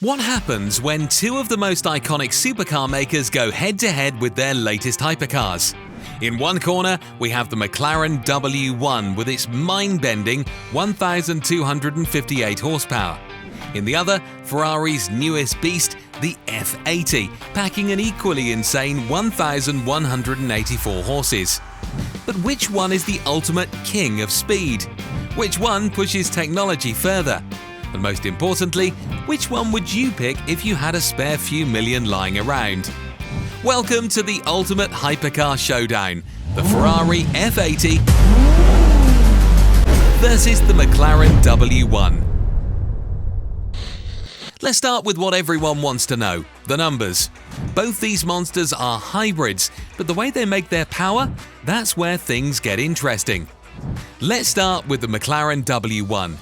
What happens when two of the most iconic supercar makers go head-to-head with their latest hypercars? In one corner, we have the McLaren W1 with its mind-bending 1,258 horsepower. In the other, Ferrari's newest beast, the F80, packing an equally insane 1,184 horses. But which one is the ultimate king of speed? Which one pushes technology further? And most importantly, which one would you pick if you had a spare few million lying around? Welcome to the ultimate hypercar showdown, the Ferrari F80 versus the McLaren W1. Let's start with what everyone wants to know, the numbers. Both these monsters are hybrids, but the way they make their power, that's where things get interesting. Let's start with the McLaren W1.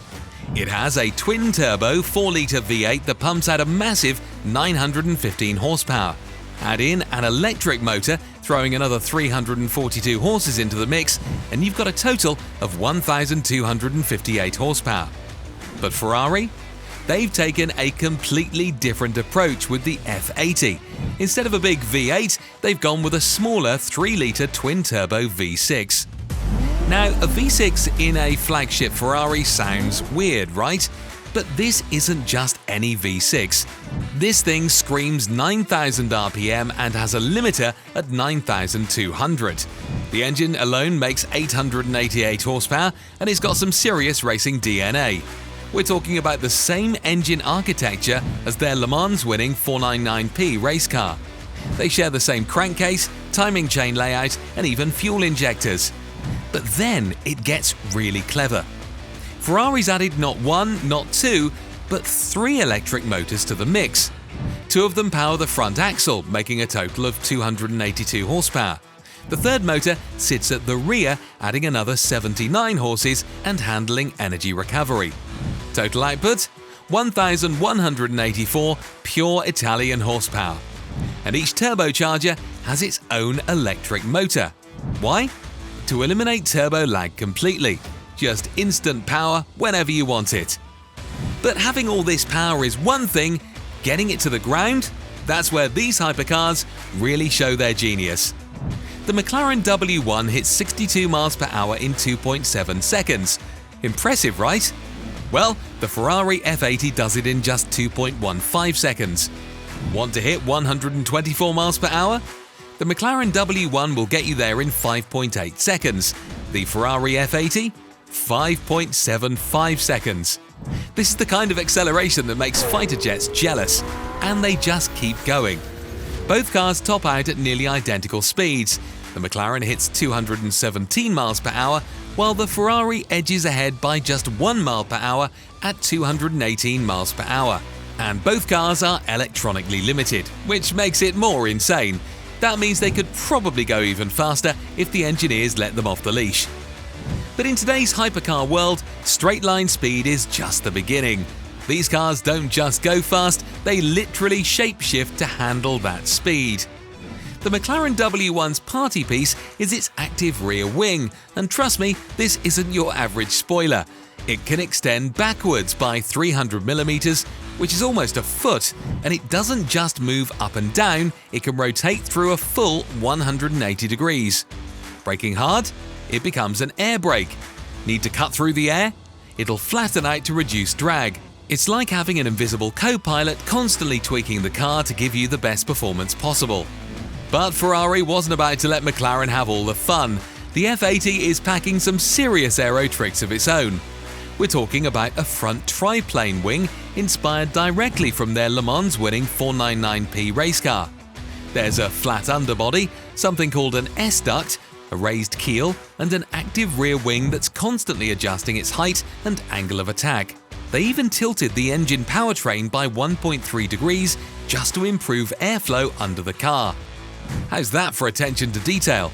It has a twin-turbo 4-litre V8 that pumps out a massive 915 horsepower. Add in an electric motor, throwing another 342 horses into the mix, and you've got a total of 1,258 horsepower. But Ferrari? They've taken a completely different approach with the F80. Instead of a big V8, they've gone with a smaller 3-litre twin-turbo V6. Now, a V6 in a flagship Ferrari sounds weird, right? But this isn't just any V6. This thing screams 9,000 RPM and has a limiter at 9,200. The engine alone makes 888 horsepower and it's got some serious racing DNA. We're talking about the same engine architecture as their Le Mans winning 499P race car. They share the same crankcase, timing chain layout, and even fuel injectors. But then it gets really clever. Ferrari's added not one, not two, but 3 electric motors to the mix. 2 of them power the front axle, making a total of 282 horsepower. The third motor sits at the rear, adding another 79 horses and handling energy recovery. Total output? 1,184 pure Italian horsepower. And each turbocharger has its own electric motor. Why? To eliminate turbo lag completely. Just instant power whenever you want it. But having all this power is one thing, getting it to the ground? That's where these hypercars really show their genius. The McLaren W1 hits 62 miles per hour in 2.7 seconds. Impressive, right? Well, the Ferrari F80 does it in just 2.15 seconds. Want to hit 124 miles per hour? The McLaren W1 will get you there in 5.8 seconds. The Ferrari F80? 5.75 seconds. This is the kind of acceleration that makes fighter jets jealous, and they just keep going. Both cars top out at nearly identical speeds. The McLaren hits 217 miles per hour, while the Ferrari edges ahead by just 1 mile per hour at 218 miles per hour. And both cars are electronically limited, which makes it more insane. That means they could probably go even faster if the engineers let them off the leash. But in today's hypercar world, straight-line speed is just the beginning. These cars don't just go fast, they literally shapeshift to handle that speed. The McLaren W1's party piece is its active rear wing, and trust me, this isn't your average spoiler. It can extend backwards by 300mm, which is almost a foot, and it doesn't just move up and down, it can rotate through a full 180 degrees. Braking hard? It becomes an air brake. Need to cut through the air? It'll flatten out to reduce drag. It's like having an invisible co-pilot constantly tweaking the car to give you the best performance possible. But Ferrari wasn't about to let McLaren have all the fun. The F80 is packing some serious aero tricks of its own. We're talking about a front triplane wing inspired directly from their Le Mans winning 499P race car. There's a flat underbody, something called an S-duct, a raised keel, and an active rear wing that's constantly adjusting its height and angle of attack. They even tilted the engine powertrain by 1.3 degrees just to improve airflow under the car. How's that for attention to detail?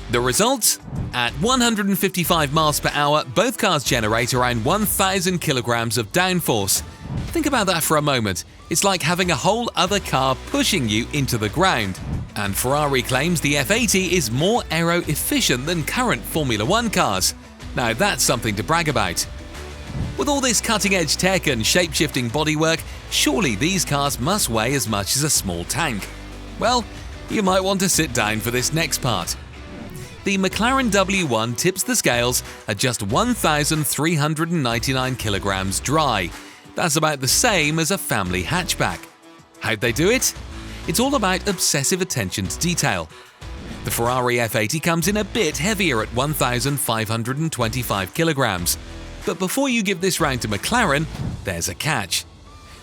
The results? At 155 miles per hour, both cars generate around 1,000 kilograms of downforce. Think about that for a moment. It's like having a whole other car pushing you into the ground. And Ferrari claims the F80 is more aero efficient than current Formula 1 cars. Now that's something to brag about. With all this cutting-edge tech and shape-shifting bodywork, surely these cars must weigh as much as a small tank. Well, you might want to sit down for this next part. The McLaren W1 tips the scales at just 1,399 kilograms dry. That's about the same as a family hatchback. How'd they do it? It's all about obsessive attention to detail. The Ferrari F80 comes in a bit heavier at 1,525 kilograms. But before you give this round to McLaren, there's a catch.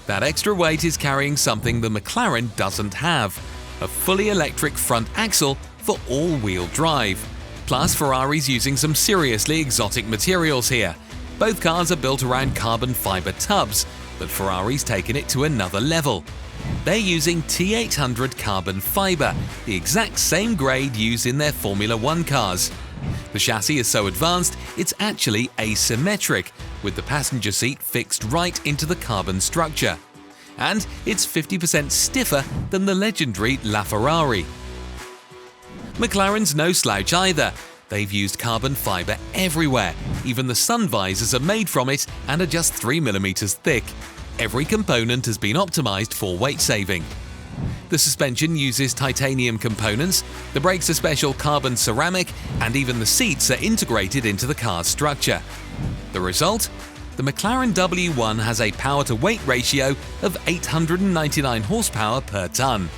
That extra weight is carrying something the McLaren doesn't have: a fully electric front axle for all-wheel drive. Plus, Ferrari's using some seriously exotic materials here. Both cars are built around carbon fiber tubs, but Ferrari's taken it to another level. They're using T800 carbon fiber, the exact same grade used in their Formula 1 cars. The chassis is so advanced, it's actually asymmetric, with the passenger seat fixed right into the carbon structure. And it's 50% stiffer than the legendary LaFerrari. McLaren's no slouch either. They've used carbon fiber everywhere. Even the sun visors are made from it and are just 3mm thick. Every component has been optimized for weight saving. The suspension uses titanium components, the brakes are special carbon ceramic, and even the seats are integrated into the car's structure. The result? The McLaren W1 has a power-to-weight ratio of 899 horsepower per ton.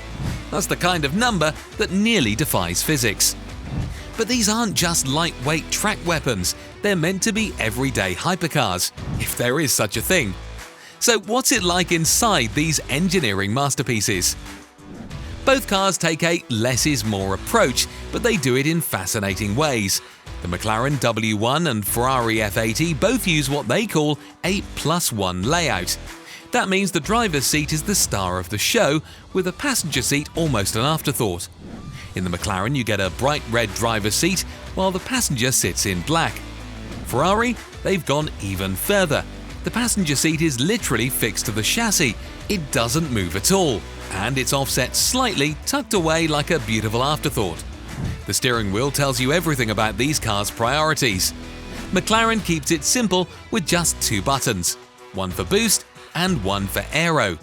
That's the kind of number that nearly defies physics. But these aren't just lightweight track weapons, they're meant to be everyday hypercars, if there is such a thing. So what's it like inside these engineering masterpieces? Both cars take a less is more approach, but they do it in fascinating ways. The McLaren W1 and Ferrari F80 both use what they call a +1 layout. That means the driver's seat is the star of the show, with the passenger seat almost an afterthought. In the McLaren you get a bright red driver's seat, while the passenger sits in black. Ferrari, they've gone even further. The passenger seat is literally fixed to the chassis. It doesn't move at all, and it's offset slightly, tucked away like a beautiful afterthought. The steering wheel tells you everything about these cars' priorities. McLaren keeps it simple with just 2 buttons, one for boost and one for aero.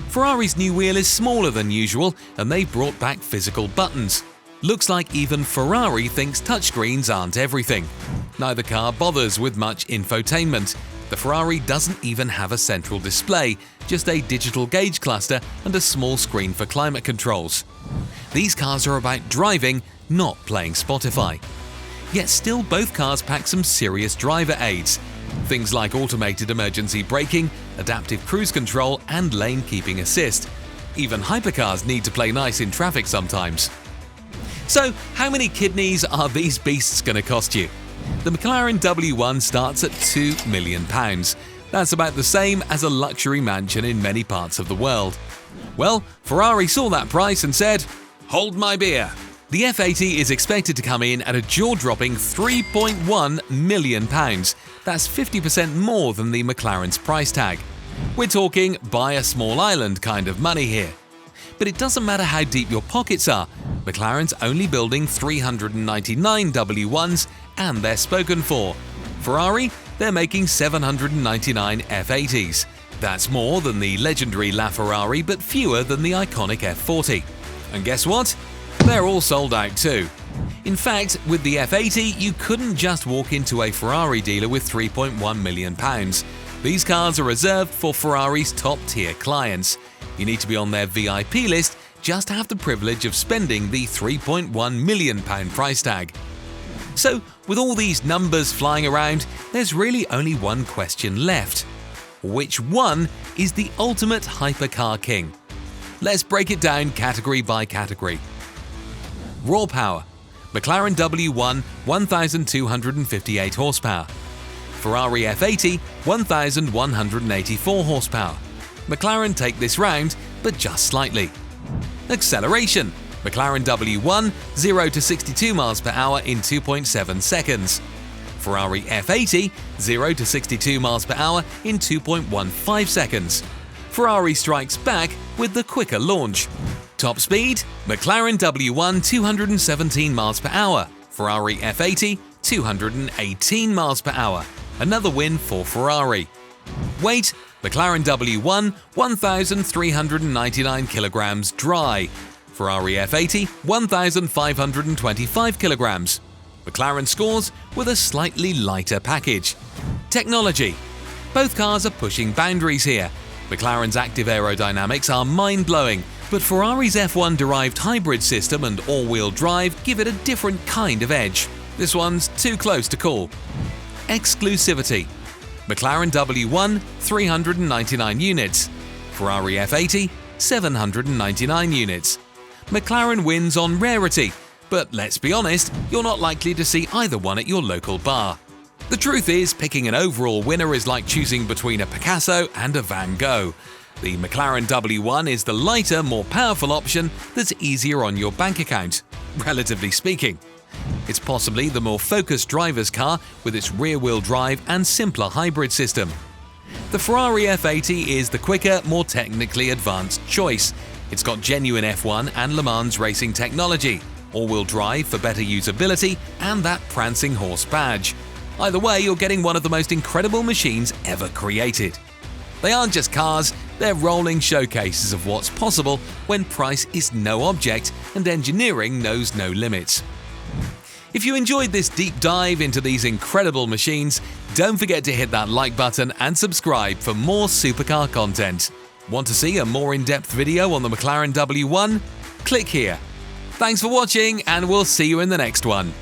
Ferrari's new wheel is smaller than usual, and they've brought back physical buttons. Looks like even Ferrari thinks touchscreens aren't everything. Neither car bothers with much infotainment. The Ferrari doesn't even have a central display, just a digital gauge cluster and a small screen for climate controls. These cars are about driving, not playing Spotify. Yet still both cars pack some serious driver aids. Things like automated emergency braking, adaptive cruise control and lane keeping assist. Even hypercars need to play nice in traffic sometimes. So, how many kidneys are these beasts going to cost you? The McLaren W1 starts at £2 million. That's about the same as a luxury mansion in many parts of the world. Well, Ferrari saw that price and said, "Hold my beer." The F80 is expected to come in at a jaw-dropping £3.1 million. That's 50% more than the McLaren's price tag. We're talking buy a small island kind of money here. But it doesn't matter how deep your pockets are. McLaren's only building 399 W1s, and they're spoken for. Ferrari, they're making 799 F80s. That's more than the legendary LaFerrari, but fewer than the iconic F40. And guess what? They're all sold out too. In fact, with the F80, you couldn't just walk into a Ferrari dealer with £3.1 million. These cars are reserved for Ferrari's top-tier clients. You need to be on their VIP list just to have the privilege of spending the £3.1 million price tag. So, with all these numbers flying around, there's really only one question left. Which one is the ultimate hypercar king? Let's break it down category by category. Raw power. McLaren W1 1,258 horsepower. Ferrari F80 1,184 horsepower. McLaren take this round, but just slightly. Acceleration. McLaren W1 0 to 62 miles per hour in 2.7 seconds. Ferrari F80 0 to 62 miles per hour in 2.15 seconds. Ferrari strikes back with the quicker launch. Top speed, McLaren W1 217 miles per hour, Ferrari F80 218 miles per hour. Another win for Ferrari. Weight: McLaren W1 1,399 kilograms dry, Ferrari F80 1,525 kilograms. McLaren scores with a slightly lighter package. Technology: both cars are pushing boundaries here. McLaren's active aerodynamics are mind-blowing, but Ferrari's F1-derived hybrid system and all-wheel drive give it a different kind of edge. This one's too close to call. Exclusivity: McLaren W1 399 units, Ferrari F80 799 units. McLaren wins on rarity, but let's be honest, you're not likely to see either one at your local bar. The truth is, picking an overall winner is like choosing between a Picasso and a Van Gogh. The McLaren W1 is the lighter, more powerful option that's easier on your bank account, relatively speaking. It's possibly the more focused driver's car with its rear-wheel drive and simpler hybrid system. The Ferrari F80 is the quicker, more technically advanced choice. It's got genuine F1 and Le Mans racing technology, all-wheel drive for better usability, and that prancing horse badge. Either way, you're getting one of the most incredible machines ever created. They aren't just cars, they're rolling showcases of what's possible when price is no object and engineering knows no limits. If you enjoyed this deep dive into these incredible machines, don't forget to hit that like button and subscribe for more supercar content. Want to see a more in-depth video on the McLaren W1? Click here. Thanks for watching, and we'll see you in the next one.